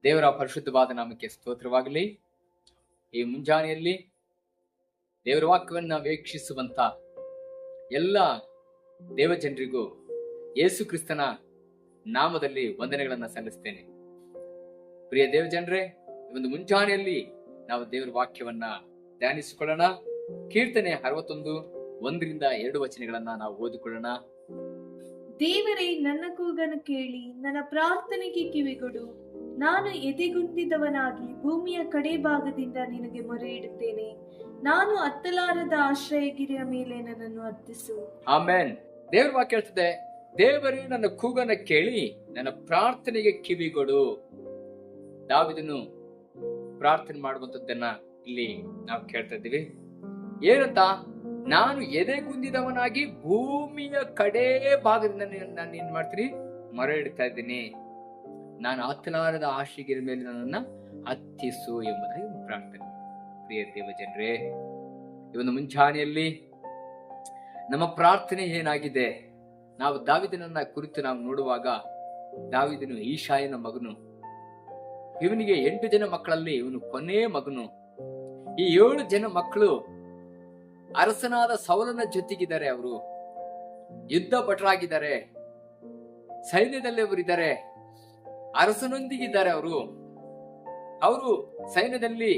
ದೇವರ ಪರಿಶುದ್ಧವಾದ ನಾಮಕ್ಕೆ ಸ್ತೋತ್ರವಾಗಲಿ. ಈ ಮುಂಜಾನೆಯಲ್ಲಿ ದೇವರ ವಾಕ್ಯವನ್ನ ವೀಕ್ಷಿಸುವಂತ ಎಲ್ಲ ದೇವಜನರಿಗೂ ಯೇಸು ಕ್ರಿಸ್ತನ ನಾಮದಲ್ಲಿ ವಂದನೆಗಳನ್ನ ಸಲ್ಲಿಸ್ತೇನೆ. ಪ್ರಿಯ ದೇವಜನರೇ, ಒಂದು ಮುಂಜಾನೆಯಲ್ಲಿ ನಾವು ದೇವರ ವಾಕ್ಯವನ್ನ ಧ್ಯಾನಿಸಿಕೊಳ್ಳೋಣ. ಕೀರ್ತನೆ 61:1-2 ವಚನಗಳನ್ನ ನಾವು ಓದಿಕೊಳ್ಳೋಣ. ದೇವರೇ, ನನ್ನ ಕೂಗನ್ನು ಕೇಳಿ ನನ್ನ ಪ್ರಾರ್ಥನೆಗೆ ಕಿವಿಗೊಡು. ನಾನು ಎದೆಗುಂದಿದವನಾಗಿ ಭೂಮಿಯ ಕಡೆ ಭಾಗದಿಂದ ನಿನಗೆ ಮೊರೆ ಇಡುತ್ತೇನೆ. ನಾನು ಹತ್ತಲಾರದ ಆಶ್ರಯಗಿರಿಯ ಮೇಲೆ ನನ್ನನ್ನು ಹತ್ತಿಸು. ಆಮೆನ್. ದೇವರ ವಾಕ್ಯ ಹೇಳ್ತದೆ, ದೇವರೇ ನನ್ನ ಕೂಗನ್ನ ಕೇಳಿ ನನ್ನ ಪ್ರಾರ್ಥನೆಗೆ ಕಿವಿಗೊಡು. ದಾವೀದನು ಪ್ರಾರ್ಥನೆ ಮಾಡುವಂತದ್ದನ್ನ ಇಲ್ಲಿ ನಾವು ಕೇಳ್ತಾ ಇದ್ದೀವಿ. ಏನಂತ? ನಾನು ಎದೆಗುಂದಿದವನಾಗಿ ಭೂಮಿಯ ಕಡೆ ಭಾಗದಿಂದ ನಾನು ಏನ್ ಮಾಡ್ತೀನಿ, ಮೊರೆ ಇಡ್ತಾ ಇದ್ದೀನಿ. ನಾನು ಹತ್ತಲಾರದ ಆಶೆಗಿರ ಮೇಲೆ ನನ್ನನ್ನ ಹತ್ತಿಸು ಎಂಬುದಾಗಿ ಪ್ರಾರ್ಥನೆ. ಪ್ರಿಯ ದೇವಜನರೇ, ಈ ಒಂದು ಮುಂಚಾನೆಯಲ್ಲಿ ನಮ್ಮ ಪ್ರಾರ್ಥನೆ ಏನಾಗಿದೆ? ನಾವು ದಾವೀದನನ್ನ ಕುರಿತು ನಾವು ನೋಡುವಾಗ, ದಾವೀದನು ಈಶಾಯನ ಮಗನು. ಇವನಿಗೆ 8 ಜನ ಮಕ್ಕಳಲ್ಲಿ ಇವನು ಕೊನೆಯ ಮಗನು. ಈ 7 ಜನ ಮಕ್ಕಳು ಅರಸನಾದ ಸೌಲನ ಜೊತೆಗಿದ್ದಾರೆ. ಅವರು ಯುದ್ಧ ಭಟರಾಗಿದ್ದಾರೆ, ಸೈನ್ಯದಲ್ಲಿ ಅವರಿದ್ದಾರೆ, ಅರಸನೊಂದಿಗಿದ್ದಾರೆ. ಅವರು ಸೈನ್ಯದಲ್ಲಿ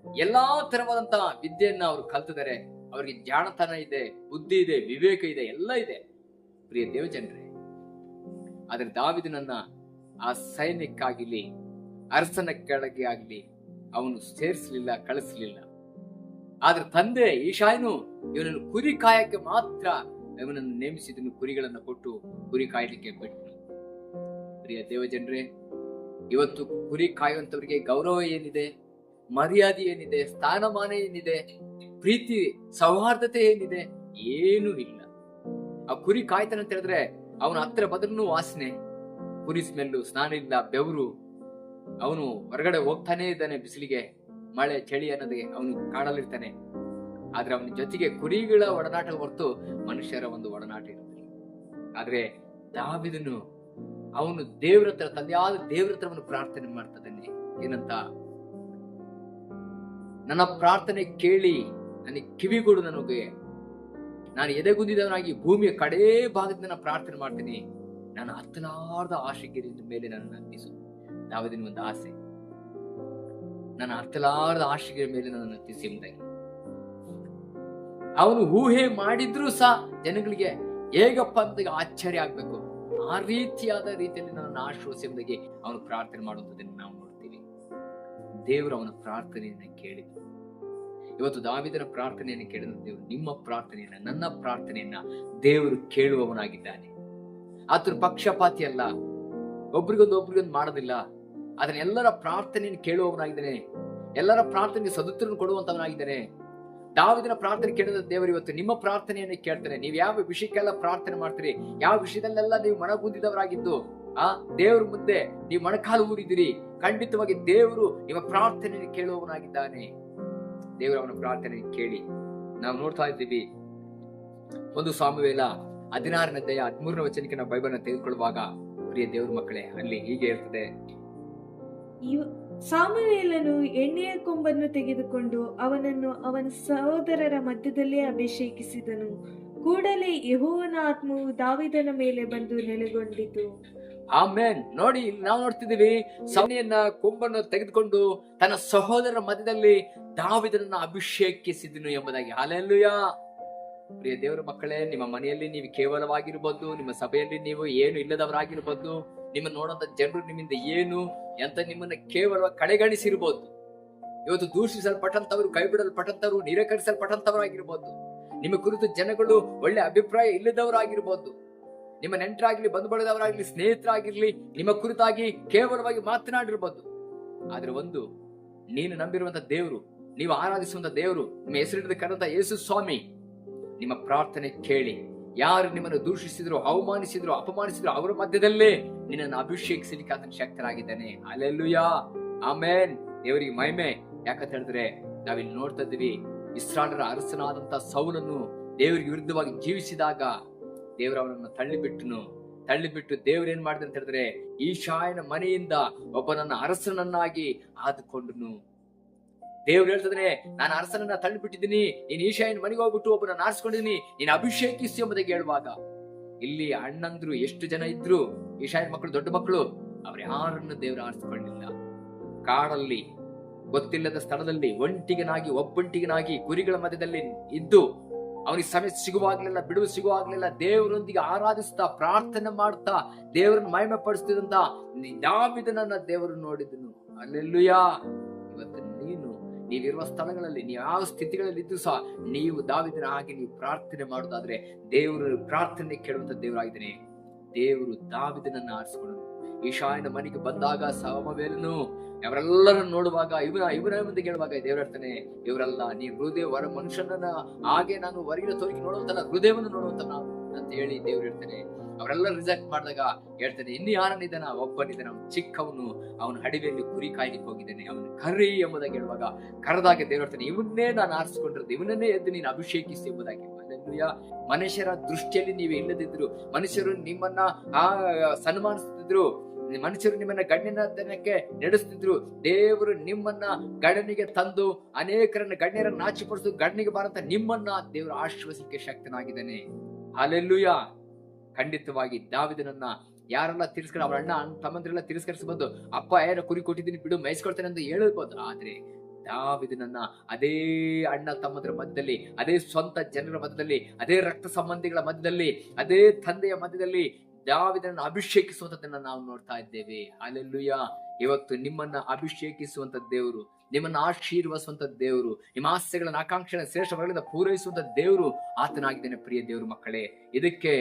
ಎಲ್ಲಾ ತರವಾದಂತಹ ವಿದ್ಯೆಯನ್ನ ಅವರು ಕಲ್ತಿದ್ದಾರೆ. ಅವರಿಗೆ ಜಾಣತನ ಇದೆ, ಬುದ್ಧಿ ಇದೆ, ವಿವೇಕ ಇದೆ, ಎಲ್ಲ ಇದೆ. ಪ್ರಿಯ ದೇವಜನರೇ, ಆದ್ರೆ ದಾವೀದನನ್ನ ಆ ಸೈನ್ಯಕ್ಕಾಗಿಲಿ ಅರಸನ ಕೆಳಗೆ ಆಗ್ಲಿ ಅವನು ಸೇರಿಸಲಿಲ್ಲ, ಕಳಿಸಲಿಲ್ಲ. ಆದ್ರೆ ತಂದೆ ಈಶಾಯನು ಇವನನ್ನು ಕುರಿ ಕಾಯಕ್ಕೆ ಮಾತ್ರ ಇವನನ್ನು ನೇಮಿಸಿದನು. ಕುರಿಗಳನ್ನು ಕೊಟ್ಟು ಕುರಿ ಕಾಯಲಿಕ್ಕೆ ಬಿಟ್ಟನು. ಪ್ರಿಯ ದೇವಜನರೇ, ಇವತ್ತು ಕುರಿ ಕಾಯುವಂತವರಿಗೆ ಗೌರವ ಏನಿದೆ, ಮರ್ಯಾದೆ ಏನಿದೆ, ಸ್ಥಾನಮಾನ ಏನಿದೆ, ಪ್ರೀತಿ ಸೌಹಾರ್ದತೆ ಏನಿದೆ? ಏನೂ ಇಲ್ಲ. ಆ ಕುರಿ ಕಾಯ್ತಾನೆ ಅಂತ ಹೇಳಿದ್ರೆ ಅವನ ಹತ್ರ ಬದಲು ವಾಸನೆ, ಕುರಿ ಸ್ಮೆಲ್ಲು, ಸ್ನಾನ ಇಲ್ಲ, ಬೆವರು. ಅವನು ಹೊರಗಡೆ ಹೋಗ್ತಾನೆ ಇದ್ದಾನೆ, ಬಿಸಿಲಿಗೆ, ಮಳೆ, ಚಳಿ ಅನ್ನೋದೇ ಅವನು ಕಾಡಲಿರ್ತಾನೆ. ಆದ್ರೆ ಅವನ ಜೊತೆಗೆ ಕುರಿಗಳ ಒಡನಾಟ ಹೊರತು ಮನುಷ್ಯರ ಒಂದು ಒಡನಾಟ ಇರುತ್ತೆ. ಆದ್ರೆ ದಾವೀದನು ಅವನು ದೇವ್ರ ಹತ್ರ, ತಂದೆಯಾದ ದೇವ್ರ ಹತ್ರ ಅವನು ಪ್ರಾರ್ಥನೆ ಮಾಡ್ತಾನೆ. ಏನಂತ? ನನ್ನ ಪ್ರಾರ್ಥನೆ ಕೇಳಿ ನನಗೆ ಕಿವಿಗೊಡು. ನಾನು ಎದೆಗುಂದಿದವನಾಗಿ ಭೂಮಿಯ ಕಡೇ ಭಾಗದಿಂದ ಪ್ರಾರ್ಥನೆ ಮಾಡ್ತೀನಿ. ನಾನು ಹತ್ತಲಾರದ ಆಶೆಗಿರಿಯ ಮೇಲೆ ನನ್ನ ಹತ್ತಿಸು. ದಾವೀದನ ಒಂದು ಆಸೆ, ನನ್ನ ಹತ್ತಲಾರದ ಆಶೆಗಿರಿಯ ಮೇಲೆ ನನ್ನ ಹತ್ತಿಸಿ ಎಂಬುದಾಗಿ. ಅವನು ಊಹೆ ಮಾಡಿದ್ರು ಸಹ ಜನಗಳಿಗೆ ಹೇಗಪ್ಪ ಅಂತ ಆಶ್ಚರ್ಯ ಆಗ್ಬೇಕು. ಆ ರೀತಿಯಲ್ಲಿ ನನ್ನ ಆಶ್ವಾಸ ಎಂಬುದಾಗಿ ಅವನು ಪ್ರಾರ್ಥನೆ ಮಾಡುವಂಥದ್ದನ್ನು ನಾವು ನೋಡ್ತೀವಿ. ದೇವರು ಅವನ ಪ್ರಾರ್ಥನೆಯನ್ನ ಕೇಳಿದ. ಇವತ್ತು ದಾವೀದನ ಪ್ರಾರ್ಥನೆಯನ್ನು ಕೇಳಿದ ದೇವರು ನಿಮ್ಮ ಪ್ರಾರ್ಥನೆಯನ್ನ, ನನ್ನ ಪ್ರಾರ್ಥನೆಯನ್ನ ದೇವರು ಕೇಳುವವನಾಗಿದ್ದಾನೆ. ಆತನ ಪಕ್ಷಪಾತಿ ಅಲ್ಲ, ಒಬ್ರಿಗೊಂದು ಮಾಡೋದಿಲ್ಲ. ಅದನ್ನ ಎಲ್ಲರ ಪ್ರಾರ್ಥನೆಯನ್ನು ಕೇಳುವವನಾಗಿದ್ದಾನೆ. ಎಲ್ಲರ ಪ್ರಾರ್ಥನೆಗೆ ಸದುತ್ತರನ್ನು ಕೊಡುವಂತವನಾಗಿದ್ದಾನೆ. ದಾವೀದನ ಪ್ರಾರ್ಥನೆ ಕೇಳಿದ ದೇವರು ಇವತ್ತು ನಿಮ್ಮ ಪ್ರಾರ್ಥನೆಯನ್ನೇ ಕೇಳ್ತಾನೆ. ನೀವು ಯಾವ ವಿಷಯಕ್ಕೆಲ್ಲ ಪ್ರಾರ್ಥನೆ ಮಾಡ್ತೀರಿ, ಯಾವ ವಿಷಯದಲ್ಲೆಲ್ಲ ನೀವು ಮನಗುಂದಿದವರಾಗಿದ್ದು ಆ ದೇವ್ರ ಮುಂದೆ ನೀವು ಮೊಣಕಾಲು ಊರಿದಿರಿ, ಖಂಡಿತವಾಗಿ ದೇವರು ನಿಮ್ಮ ಪ್ರಾರ್ಥನೆಯನ್ನು ಕೇಳುವವನಾಗಿದ್ದಾನೆ. ದೇವರು ಅವನ ಪ್ರಾರ್ಥನೆ ಕೇಳಿ ನಾವು ನೋಡ್ತಾ ಇದ್ದೀವಿ. 1 ಸಾಮುವೇಲ 16ನೇ ಅಧ್ಯಾಯ 13ನೇ ವಚನಕ್ಕೆ ನಾವು ಬೈಬಲ್ನ ತೆಗೆದುಕೊಳ್ಳುವಾಗ, ಪ್ರಿಯ ದೇವ್ರ ಮಕ್ಕಳೇ, ಅಲ್ಲಿ ಹೀಗೆ ಇರ್ತದೆ. ಸಾಮುವೇಲನು ಎಣ್ಣೆಯ ಕೊಂಬನ್ನು ತೆಗೆದುಕೊಂಡು ಅವನನ್ನು ಅವನ ಸಹೋದರರ ಮಧ್ಯದಲ್ಲೇ ಅಭಿಷೇಕಿಸಿದನು. ಕೂಡಲೇ ಯೆಹೋವನ ಆತ್ಮವು ದಾವೀದನ ಮೇಲೆ ಬಂದು ನೆಲೆಗೊಂಡಿತು. ಆಮೆನ್. ನೋಡಿ, ಇಲ್ಲಿ ನಾವು ನೋಡ್ತಿದ್ದೀವಿ, ಎಣ್ಣೆಯನ್ನ ಕೊಂಬನ್ನು ತೆಗೆದುಕೊಂಡು ತನ್ನ ಸಹೋದರರ ಮಧ್ಯದಲ್ಲಿ ದಾವೀದನನ್ನ ಅಭಿಷೇಕಿಸಿದನು ಎಂಬುದಾಗಿ. ಹಲ್ಲೆಲೂಯಾ. ಪ್ರಿಯ ದೇವರ ಮಕ್ಕಳೇ, ನಿಮ್ಮ ಮನೆಯಲ್ಲಿ ನೀವು ಕೇವಲವಾಗಿರ್ಬೋದು, ನಿಮ್ಮ ಸಭೆಯಲ್ಲಿ ನೀವು ಏನು ಇಲ್ಲದವರಾಗಿರ್ಬೋದು, ನಿಮ್ಮ ನೋಡುವಂತ ಜನರು ನಿಮ್ಮಿಂದ ಏನು ಅಂತ ನಿಮ್ಮನ್ನ ಕೇವಲ ಕಡೆಗಣಿಸಿರ್ಬೋದು. ಇವತ್ತು ದೂಷಿಸಲ್ಪಟ್ಟಂತವರು, ಕೈ ಬಿಡಲ್ಪಟ್ಟಂತವರು, ನಿರಾಕರಿಸಲ್ಪಟ್ಟಂತವರಾಗಿರ್ಬೋದು. ನಿಮ್ಮ ಕುರಿತು ಜನಗಳು ಒಳ್ಳೆ ಅಭಿಪ್ರಾಯ ಇಲ್ಲದವರಾಗಿರ್ಬೋದು. ನಿಮ್ಮ ನೆಂಟರಾಗ್ಲಿ, ಬಂಧು ಬಳಗದವರಾಗ್ಲಿ, ಸ್ನೇಹಿತರಾಗಿರ್ಲಿ, ನಿಮ್ಮ ಕುರಿತಾಗಿ ಕೇವಲವಾಗಿ ಮಾತನಾಡಿರ್ಬೋದು. ಆದ್ರೆ ಒಂದು, ನೀನು ನಂಬಿರುವಂತ ದೇವರು, ನೀವು ಆರಾಧಿಸುವಂತ ದೇವರು, ನಿಮ್ಮ ಹೆಸರಿಡಿದ ಕರೆದ ಯೇಸು ಸ್ವಾಮಿ ನಿಮ್ಮ ಪ್ರಾರ್ಥನೆ ಕೇಳಿ, ಯಾರು ನಿಮ್ಮನ್ನು ದೂಷಿಸಿದ್ರು, ಅವಮಾನಿಸಿದ್ರು, ಅಪಮಾನಿಸಿದ್ರು, ಅವರ ಮಧ್ಯದಲ್ಲೇ ನಿನ್ನನ್ನು ಅಭಿಷೇಕಿಸಲಿಕ್ಕೆ ಆತನ ಶಕ್ತರಾಗಿದ್ದಾನೆ. ಹಲ್ಲೆಲೂಯಾ. ಆಮೆನ್. ದೇವರಿಗೆ ಮಹಿಮೆ. ಯಾಕಂತ ಹೇಳಿದ್ರೆ ನಾವಿಲ್ಲಿ ನೋಡ್ತಾ ಇದ್ದೀವಿ, ಇಸ್ರಾಯೇಲರ ಅರಸನಾದಂತ ಸೌಲನು ದೇವರಿಗೆ ವಿರುದ್ಧವಾಗಿ ಜೀವಿಸಿದಾಗ ದೇವರು ಅವನನ್ನು ತಳ್ಳಿಬಿಟ್ಟನು. ತಳ್ಳಿಬಿಟ್ಟು ದೇವ್ರು ಏನ್ ಮಾಡಿದ ಅಂತ ಹೇಳಿದ್ರೆ ಈಶಾಯನ ಮನೆಯಿಂದ ಒಬ್ಬನನ್ನ ಅರಸನನ್ನಾಗಿ ಆದುಕೊಂಡನು. ದೇವ್ರು ಹೇಳ್ತಿದ್ರೆ, ನಾನು ಅರಸನನ್ನ ತಳ್ಳಿಬಿಟ್ಟಿದ್ದೀನಿ, ನೀನ್ ಈಶಾಯನ ಮನೆಗೆ ಹೋಗ್ಬಿಟ್ಟು ಒಬ್ಬನನ್ನ ಆರಿಸ್ಕೊಂಡಿದ್ದೀನಿ, ನೀನ್ ಅಭಿಷೇಕಿಸಿ ಎಂಬುದಾಗಿ ಹೇಳುವಾಗ ಇಲ್ಲಿ ಅಣ್ಣಂದ್ರು ಎಷ್ಟು ಜನ ಇದ್ರು, ಈಶಾಯನ ಮಕ್ಕಳು ದೊಡ್ಡ ಮಕ್ಕಳು, ಅವ್ರು ಯಾರನ್ನು ದೇವ್ರು ಆರಿಸ್ಕೊಳ್ಳಿಲ್ಲ. ಕಾಡಲ್ಲಿ ಗೊತ್ತಿಲ್ಲದ ಸ್ಥಳದಲ್ಲಿ ಒಬ್ಬಂಟಿಗನಾಗಿ ಕುರಿಗಳ ಮಧ್ಯದಲ್ಲಿ ಇದ್ದು ಅವನಿಗೆ ಸಮಯ ಸಿಗುವಾಗ್ಲಿಲ್ಲ, ಬಿಡುವು ಸಿಗುವಾಗ್ಲಿಲ್ಲ, ದೇವರೊಂದಿಗೆ ಆರಾಧಿಸ್ತಾ ಪ್ರಾರ್ಥನೆ ಮಾಡ್ತಾ ದೇವರನ್ನು ಮಹಿಮೆ ಪಡಿಸ್ತಿದಂತ ದಾವೀದನನ್ನ ದೇವರು ನೋಡಿದನು. ಅಲ್ಲೆಲ್ಲೂಯಾ. ಇವತ್ತು ನೀವಿರುವ ಸ್ಥಳಗಳಲ್ಲಿ, ನೀವು ಯಾವ ಸ್ಥಿತಿಗಳಲ್ಲಿ ಇದ್ದು ಸಹ ನೀವು ದಾವೀದನ ಹಾಗೆ ನೀವು ಪ್ರಾರ್ಥನೆ ಮಾಡೋದಾದ್ರೆ ದೇವರು ಪ್ರಾರ್ಥನೆ ಕೇಳುವಂತ ದೇವರಾಗಿದ್ದಾನೆ. ದೇವರು ದಾವೀದನನ್ನ ಆರಿಸಿಕೊಂಡನು. ಈಶಾಯನ ಮನೆಗೆ ಬಂದಾಗ ಸಮವೇಲನು ಅವರೆಲ್ಲರನ್ನು ನೋಡುವಾಗ ಇವನ ಮುಂದೆ ಹೇಳುವಾಗ ದೇವ್ರ ಹೇಳ್ತಾನೆ, ಇವರೆಲ್ಲ ನೀ ಹೃದಯ ಮನುಷ್ಯನನ್ನ ಹಾಗೆ ನಾನು ಹೊರಗಿನ ತೋರಿಕೆ ನೋಡುವಂತಲ್ಲ, ಹೃದಯವನ್ನು ನೋಡುವಂತ ನಾವು ಅಂತ ಹೇಳಿ ದೇವ್ರು ಹೇಳ್ತಾನೆ. ಅವರೆಲ್ಲ ರಿಜೆಕ್ಟ್ ಮಾಡಿದಾಗ ಹೇಳ್ತಾನೆ, ಇನ್ನು ಯಾರನ್ನಿದ್ದಾನ, ಒಬ್ಬನಿದ್ದಾನೆ, ಅವನು ಚಿಕ್ಕವನು, ಅವನು ಹಡಿವೆಯಲ್ಲಿ ಕುರಿ ಕಾಯ್ಲಿಕ್ಕೆ ಹೋಗಿದ್ದಾನೆ, ಅವನು ಕರಿ ಎಂಬುದಾಗಿ ಹೇಳುವಾಗ ಕರೆದಾಗ ದೇವ್ರು ಹೇಳ್ತಾನೆ, ಇವನ್ನೇ ನಾನು ಆರಿಸಿಕೊಂಡಿರೋದು, ಇವನನ್ನೇ ಎದ್ದು ನೀನು ಅಭಿಷೇಕಿಸಿ ಎಂಬುದಾಗಿ. ಮನುಷ್ಯರ ದೃಷ್ಟಿಯಲ್ಲಿ ನೀವು ಇಲ್ಲದಿದ್ರು, ಮನುಷ್ಯರು ನಿಮ್ಮನ್ನ ಸನ್ಮಾನಿಸುತ್ತಿದ್ರು, ಮನುಷ್ಯರು ನಿಮ್ಮನ್ನ ಗಣ್ಯನತನಕ್ಕೆ ನಡೆಸುತ್ತಿದ್ರು, ದೇವರು ನಿಮ್ಮನ್ನ ಗಣ್ಯನಿಗೆ ತಂದು ಅನೇಕರನ್ನ ಗಣ್ಯರನ್ನ ನಾಚಿಪಡಿಸು ಗಣ್ಯನಿಗೆ ಬಾರಂತ ನಿಮ್ಮನ್ನ ದೇವರು ಆಶ್ವಾಸಕ್ಕೆ ಶಕ್ತನಾಗಿದ್ದಾನೆ. ಹಲ್ಲೆಲೂಯಾ. ಖಂಡಿತವಾಗಿ ದಾವೀದನನ್ನ ಯಾರೆಲ್ಲ ತಿರಸ್ಕಾರ, ಅವರ ಅಣ್ಣ ತಮ್ಮಂದ್ರೆಲ್ಲ ತಿರಸ್ಕರಿಸಬಹುದು, ಅಪ್ಪ ಏನೋ ಕುರಿ ಕೊಟ್ಟಿದ್ದೀನಿ ಬಿಡು ಮೇಯಿಸ್ಕೊಳ್ತೇನೆ ಅಂತ ಹೇಳ್ಬೋದು. ಆದ್ರೆ ದಾವೀದನನ್ನ ಅದೇ ಅಣ್ಣ ತಮ್ಮಂದ್ರ ಮಧ್ಯದಲ್ಲಿ, ಅದೇ ಸ್ವಂತ ಜನರ ಮಧ್ಯದಲ್ಲಿ, ಅದೇ ರಕ್ತ ಸಂಬಂಧಿಗಳ ಮಧ್ಯದಲ್ಲಿ, ಅದೇ ತಂದೆಯ ಮಧ್ಯದಲ್ಲಿ ದಾವೀದನನ್ನ ಅಭಿಷೇಕಿಸುವಂತದನ್ನ ನಾವು ನೋಡ್ತಾ ಇದ್ದೇವೆ. ಹಲ್ಲೆಲೂಯಾ. ಇವತ್ತು ನಿಮ್ಮನ್ನ ಅಭಿಷೇಕಿಸುವಂತ ದೇವರು, ನಿಮ್ಮನ್ನ ಆಶೀರ್ವದಿಸುವಂತ ದೇವರು, ನಿಮ್ಮ ಆಸೆಗಳನ್ನ ಆಕಾಂಕ್ಷೆಗಳ ಶ್ರೇಷ್ಠ ವರಗಳಿಂದ ಪೂರೈಸುವಂತ ದೇವರು ಆತನಾಗಿದ್ದೇನೆ. ಪ್ರಿಯ ದೇವರು ಮಕ್ಕಳೇ, ಇದಕ್ಕೆ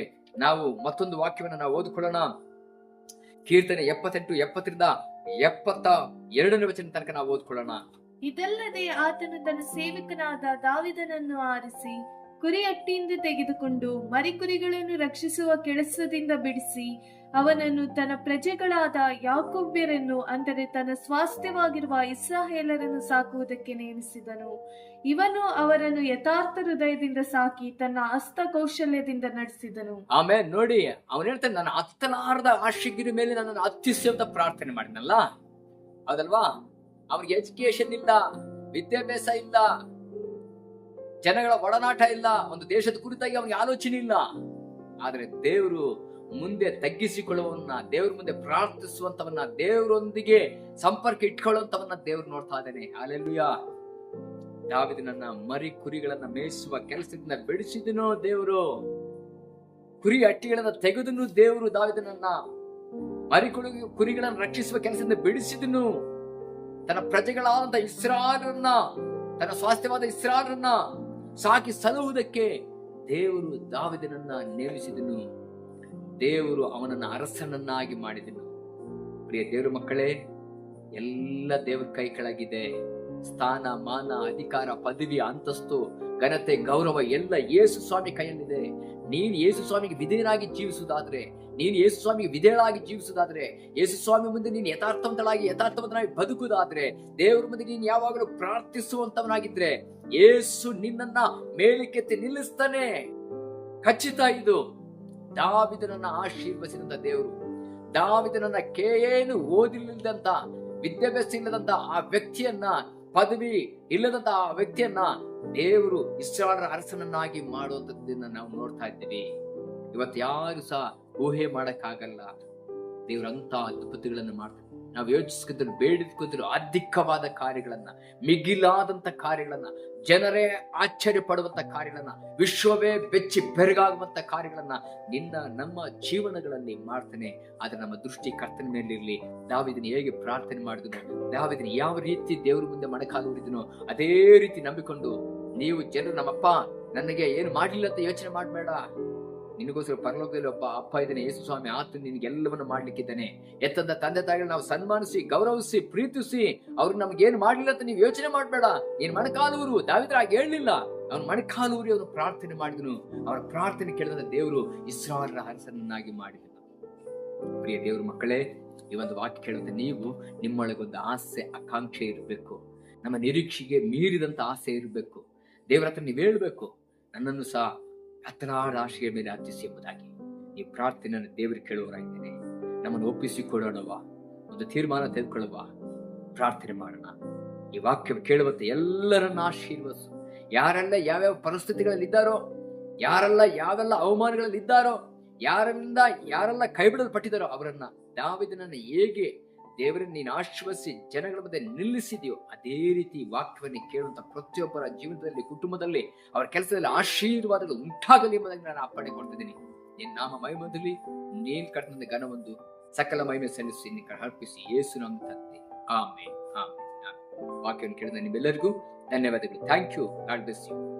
ನಾವು ಮತ್ತೊಂದು ವಾಕ್ಯವನ್ನ ನಾವು ಓದಿಕೊಳ್ಳೋಣ. ಕೀರ್ತನೆ 78 72 ವಚನ ತನಕ ನಾವು ಓದ್ಕೊಳ್ಳೋಣ. ಇದಲ್ಲದೆ ಆತನು ತನ್ನ ಸೇವಕನಾದ ದಾವೀದನನ್ನು ಆರಿಸಿ ಕುರಿಹಟ್ಟಿಯಿಂದ ತೆಗೆದುಕೊಂಡು ಮರಿಕುರಿಗಳನ್ನು ರಕ್ಷಿಸುವ ಕೆಲಸದಿಂದ ಬಿಡಿಸಿ ಅವನನ್ನು ತನ್ನ ಪ್ರಜೆಗಳಾದ ಯಾಕೋಬ್ಯರನ್ನು, ಅಂದರೆ ತನ್ನ ಸ್ವಾಸ್ಥ್ಯವಾಗಿರುವ ಇಸ್ರಾಯೇಲರನ್ನು ಸಾಕುವುದಕ್ಕೆ ನೇಮಿಸಿದನು. ಇವನು ಅವರನ್ನು ಯಥಾರ್ಥ ಹೃದಯದಿಂದ ಸಾಕಿ ತನ್ನ ಹಸ್ತಕೌಶಲ್ಯದಿಂದ ನಡೆಸಿದನು. ಆಮೇಲೆ ನೋಡಿ, ಅವನು ಹೇಳ್ತಾನೆ, ನನ್ನ ಹತ್ತಲಾರದ ಆಶೆಗಿರಿ ಮೇಲೆ ನನ್ನನ್ನು ಹತ್ತಿಸಿ ಅಂತ ಪ್ರಾರ್ಥನೆ ಮಾಡಿದ್ನಲ್ಲ, ಹೌದಲ್ವಾ? ಅವನಿಗೆ ಎಜುಕೇಶನ್ ಇಲ್ಲ, ವಿದ್ಯಾಭ್ಯಾಸ ಇಲ್ಲ, ಜನಗಳ ಒಡನಾಟ ಇಲ್ಲ, ಒಂದು ದೇಶದ ಕುರಿತಾಗಿ ಅವನಿಗೆ ಆಲೋಚನೆ ಇಲ್ಲ. ಆದ್ರೆ ದೇವರು ಮುಂದೆ ತಗ್ಗಿಸಿಕೊಳ್ಳುವವನ್ನ, ದೇವ್ರ ಮುಂದೆ ಪ್ರಾರ್ಥಿಸುವಂತವನ್ನ, ದೇವರೊಂದಿಗೆ ಸಂಪರ್ಕ ಇಟ್ಕೊಳ್ಳುವಂತವನ್ನ ದೇವ್ರು ನೋಡ್ತಾ ಇದ್ದಾನೆ. ಹಲ್ಲೆಲೂಯಾ. ದಾವೀದನನ್ನ ಮರಿ ಕುರಿಗಳನ್ನ ಮೇಯಿಸುವ ಕೆಲಸದಿಂದ ಬೆಳೆಸಿದನು ದೇವರು. ಕುರಿ ಹಟ್ಟಿಗಳನ್ನ ತೆಗೆದನು ದೇವರು. ದಾವೀದನನ್ನ ಮರಿ ಕುರಿಗಳನ್ನ ರಕ್ಷಿಸುವ ಕೆಲಸದಿಂದ ಬೆಳೆಸಿದನು. ತನ್ನ ಪ್ರಜೆಗಳಾದಂತ ಇಸ್ರಾಯೇಲರನ್ನ, ತನ್ನ ಸ್ವಾಸ್ಥ್ಯವಾದ ಇಸ್ರಾಯೇಲರನ್ನ ಸಾಕಿ ಸಲುವುದಕ್ಕೆ ದೇವರು ದಾವೀದನನ್ನ ನೇಮಿಸಿದನು. ದೇವರು ಅವನನ್ನ ಅರಸನನ್ನಾಗಿ ಮಾಡಿದನು. ಪ್ರಿಯ ದೇವರ ಮಕ್ಕಳೇ, ಎಲ್ಲ ದೇವರ ಕೈ ಕೆಳಗಿದೆ. ಸ್ಥಾನ, ಮಾನ, ಅಧಿಕಾರ, ಪದವಿ, ಅಂತಸ್ತು, ಘನತೆ, ಗೌರವ ಎಲ್ಲ ಯೇಸು ಸ್ವಾಮಿ ಕೈಯಲ್ಲಿದೆ. ನೀನು ಯೇಸು ಸ್ವಾಮಿಗೆ ವಿಧೇಯನಾಗಿ ಜೀವಿಸುವುದಾದ್ರೆ, ನೀನು ಯೇಸು ಸ್ವಾಮಿಗೆ ವಿಧೇಯಳಾಗಿ ಜೀವಿಸುವುದಾದ್ರೆ, ಯೇಸು ಸ್ವಾಮಿ ಮುಂದೆ ನೀನು ಯಥಾರ್ಥವಂತನಾಗಿ ಬದುಕುವುದಾದ್ರೆ, ದೇವರ ಮುಂದೆ ನೀನು ಯಾವಾಗಲೂ ಪ್ರಾರ್ಥಿಸುವಂತವನಾಗಿದ್ರೆ ಯೇಸು ನಿನ್ನನ್ನ ಮೇಲಕ್ಕೆತ್ತಿ ನಿಲ್ಲಿಸ್ತಾನೆ. ಖಚಿತ ಇದು. ದಾವೀದನನ್ನ ಆಶೀರ್ವದಿಸಿದಂತ ದೇವರು, ದಾವೀದನನ್ನ ಏನು ಓದಿಲ್ಲದಂತ, ವಿದ್ಯಾಭ್ಯಾಸ ಇಲ್ಲದಂತ ಆ ವ್ಯಕ್ತಿಯನ್ನ, ಪದವಿ ಇಲ್ಲದಂತ ಆ ವ್ಯಕ್ತಿಯನ್ನ ದೇವರು ಇಸ್ರಾಯೇಲರ ಅರಸನನ್ನಾಗಿ ಮಾಡುವಂತದ್ದನ್ನ ನಾವು ನೋಡ್ತಾ ಇದ್ದೀವಿ. ಇವತ್ತು ಯಾರು ಸಹ ಊಹೆ ಮಾಡಕ್ಕಾಗಲ್ಲ. ದೇವರಂತ ಅದ್ಭುತಗಳನ್ನ ಮಾಡ್ತಾರೆ. ನಾವು ಯೋಚಿಸ್ಕೊದ್ರು, ಬೇಡಿದ್ಕೊದ್ರು ಅಧಿಕವಾದ ಕಾರ್ಯಗಳನ್ನ, ಮಿಗಿಲಾದಂತ ಕಾರ್ಯಗಳನ್ನ, ಜನರೇ ಆಶ್ಚರ್ಯ ಪಡುವಂತ ಕಾರ್ಯಗಳನ್ನ, ವಿಶ್ವವೇ ಬೆಚ್ಚಿ ಬೆರಗಾಗುವಂತ ಕಾರ್ಯಗಳನ್ನ ನಮ್ಮ ಜೀವನಗಳಲ್ಲಿ ಮಾಡ್ತಾನೆ. ಆದ್ರೆ ನಮ್ಮ ದೃಷ್ಟಿ ಕರ್ತನ ಮೇಲಿರ್ಲಿ. ದಾವೀದನು ಹೇಗೆ ಪ್ರಾರ್ಥನೆ ಮಾಡಿದನು, ದಾವೀದನು ಯಾವ ರೀತಿ ದೇವರ ಮುಂದೆ ಮೊಣಕಾಲು ಊರಿದನು, ಅದೇ ರೀತಿ ನಂಬಿಕೊಂಡು ನೀವು ಜನರು, ನಮ್ಮಪ್ಪ ನನಗೆ ಏನು ಮಾಡ್ಲಿಲ್ಲ ಅಂತ ಯೋಚನೆ ಮಾಡಬೇಡ. ನಿನಗೋಸ್ಕರ ಪರಲೋಕದಲ್ಲಿ ಒಬ್ಬ ಅಪ್ಪ ಇದ್ದಾನೆ, ಯೇಸು ಸ್ವಾಮಿ. ಆತ ನಿನಗೆಲ್ಲವನ್ನು ಮಾಡ್ಲಿಕ್ಕಿದ್ದಾನೆ. ಎತ್ತದ ತಂದೆ ತಾಯಿಗಳು ನಾವು ಸನ್ಮಾನಿಸಿ, ಗೌರವಿಸಿ, ಪ್ರೀತಿಸಿ, ಅವ್ರು ನಮ್ಗೇನು ಮಾಡ್ಲಿಲ್ಲ ಅಂತ ನೀವು ಯೋಚನೆ ಮಾಡಬೇಡ. ನೀನ್ ಮಣಕಾಲೂರು. ದಾವೀದನು ಹಾಗೆ ಹೇಳಲಿಲ್ಲ. ಅವನು ಮಣಕಾಲೂರಿ ಅವನು ಪ್ರಾರ್ಥನೆ ಮಾಡಿದನು. ಅವರ ಪ್ರಾರ್ಥನೆ ಕೇಳಿದ ದೇವರು ಇಸ್ರಾಯೇಲರ ಅರಸನನ್ನಾಗಿ ಮಾಡಿದನು. ಪ್ರಿಯ ದೇವ್ರ ಮಕ್ಕಳೇ, ಈ ಒಂದು ವಾಕ್ಯ ಕೇಳುತ್ತೆ, ನೀವು ನಿಮ್ಮೊಳಗೊಂದು ಆಸೆ, ಆಕಾಂಕ್ಷೆ ಇರಬೇಕು. ನಮ್ಮ ನಿರೀಕ್ಷೆಗೆ ಮೀರಿದಂತ ಆಸೆ ಇರಬೇಕು. ದೇವರ ಹತ್ರ ನೀವು ಹೇಳ್ಬೇಕು, ನನ್ನನ್ನು ಸಹ ಹತ್ತಲಾರ ಆಶೆಯ ಮೇಲೆ ಹತ್ತಿಸಿ ಎಂಬುದಾಗಿ. ಈ ಪ್ರಾರ್ಥನೆಯನ್ನು ದೇವರಿಗೆ ಕೇಳುವರಾಗಿದ್ದೇನೆ. ನಮ್ಮನ್ನು ಒಪ್ಪಿಸಿಕೊಡೋಣವ, ಒಂದು ತೀರ್ಮಾನ ತೆಗೆದುಕೊಳ್ಳುವ, ಪ್ರಾರ್ಥನೆ ಮಾಡೋಣ. ಈ ವಾಕ್ಯ ಕೇಳುವಂತೆ ಎಲ್ಲರನ್ನ ಆಶೀರ್ವದಿಸು. ಯಾರೆಲ್ಲ ಯಾವ್ಯಾವ ಪರಿಸ್ಥಿತಿಗಳಲ್ಲಿದ್ದಾರೋ, ಯಾರೆಲ್ಲ ಯಾವೆಲ್ಲ ಅವಮಾನಗಳಲ್ಲಿದ್ದಾರೋ, ಯಾರೆಲ್ಲ ಕೈ ಬಿಡಲ್ಪಟ್ಟಿದ್ದಾರೋ ಅವರನ್ನ ದಾವೀದನನ್ನು ಹೇಗೆ ದೇವರನ್ನು ನೀನು ಆಶೀರ್ವದಿಸಿ ಜನಗಳ ಮಧ್ಯೆ ನಿಲ್ಲಿಸಿದೆಯೋ ಅದೇ ರೀತಿ ವಾಕ್ಯವನ್ನು ಕೇಳುವಂತ ಪ್ರತಿಯೊಬ್ಬರ ಜೀವನದಲ್ಲಿ, ಕುಟುಂಬದಲ್ಲಿ, ಅವರ ಕೆಲಸದಲ್ಲಿ ಆಶೀರ್ವಾದಗಳು ಉಂಟಾಗಲಿ ಎಂಬುದಾಗಿ ನಾನು ಅಪ್ಪಣೆ ಕೊಡ್ತಿದ್ದೀನಿ. ನಿನ್ನ ನಾಮ ಮಹಿಮೆಯಲ್ಲಿ ನೀನ್ ಕಟ್ಟಿದ ಘನವೊಂದು ಸಕಲ ಮಹಿಮೆ ಸಲ್ಲಿಸಿ ಅರ್ಪಿಸಿ ಯೇಸು ನಮ್ಮ ತಂದೆ. ಆಮೇನ್, ಆಮೇನ್, ಆಮೇನ್. ವಾಕ್ಯವನ್ನು ಕೇಳಿದ ನಿಮ್ಮೆಲ್ಲರಿಗೂ ಧನ್ಯವಾದಗಳು. Thank you. God bless you.